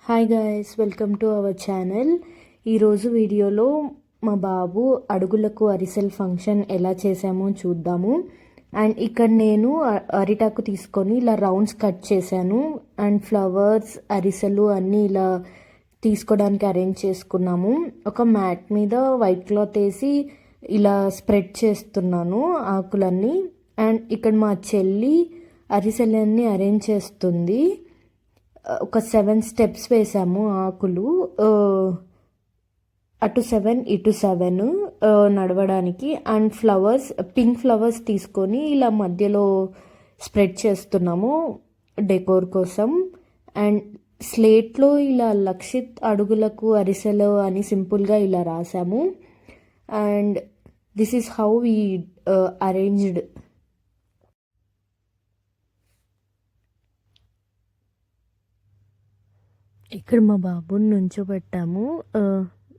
Hi guys, welcome to our channel. ఈరోజు వీడియోలో మా బాబు అడుగులకు అరిసెల్ ఫంక్షన్ ఎలా చేసామో చూద్దాము. అండ్ ఇక్కడ నేను అరిటాకు తీసుకొని ఇలా రౌండ్స్ కట్ చేశాను. అండ్ ఫ్లవర్స్, అరిసెలు అన్నీ ఇలా తీసుకోవడానికి అరేంజ్ చేసుకున్నాము. ఒక మ్యాట్ మీద వైట్ క్లాత్ వేసి ఇలా స్ప్రెడ్ చేస్తున్నాను ఆకులన్నీ. అండ్ ఇక్కడ మా చెల్లి అరిసెలన్నీ అరేంజ్ చేస్తుంది. ఒక 7 స్టెప్స్ వేసాము ఆకులు, అటు 7 ఇటు 7 నడవడానికి. అండ్ ఫ్లవర్స్, పింక్ ఫ్లవర్స్ తీసుకొని ఇలా మధ్యలో స్ప్రెడ్ చేస్తున్నాము డెకోర్ కోసం. అండ్ స్లేట్లో ఇలా లక్షిత్ అడుగులకు అరిసెలు అని సింపుల్గా ఇలా రాసాము. And this is how we arranged. ఇక్కడ మా బాబుని నుంచోబెట్టాము.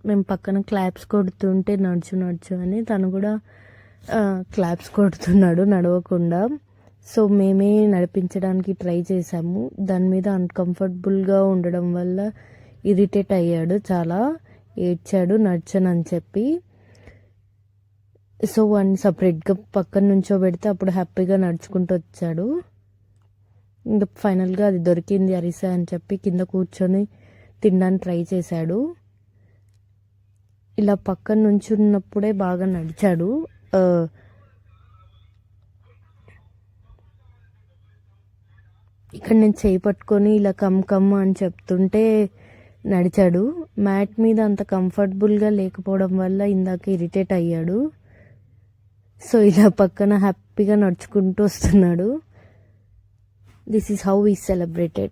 మేము పక్కన క్లాప్స్ కొడుతుంటే నడుచు అని తను కూడా క్లాప్స్ కొడుతున్నాడు నడవకుండా. సో మేమే నడిపించడానికి ట్రై చేసాము. దాని మీద అన్కంఫర్టబుల్గా ఉండడం వల్ల ఇరిటేట్ అయ్యాడు, చాలా ఏడ్చాడు నడిచానని చెప్పి. సో వాడిని సపరేట్గా పక్కన నుంచోబెడితే అప్పుడు హ్యాపీగా నడుచుకుంటూ వచ్చాడు. ఇంకా ఫైనల్గా అది దొరికింది అరిసె అని చెప్పి కింద కూర్చొని తినడానికి ట్రై చేశాడు. ఇలా పక్కన నుంచి ఉన్నప్పుడే బాగా నడిచాడు. ఇక్కడ నేను చేయి పట్టుకొని ఇలా కమ్ అని చెప్తుంటే నడిచాడు. మ్యాట్ మీద అంత కంఫర్టబుల్గా లేకపోవడం వల్ల ఇందాక ఇరిటేట్ అయ్యాడు. సో ఇలా పక్కన హ్యాపీగా నడుచుకుంటూ వస్తున్నాడు. This is how we celebrated.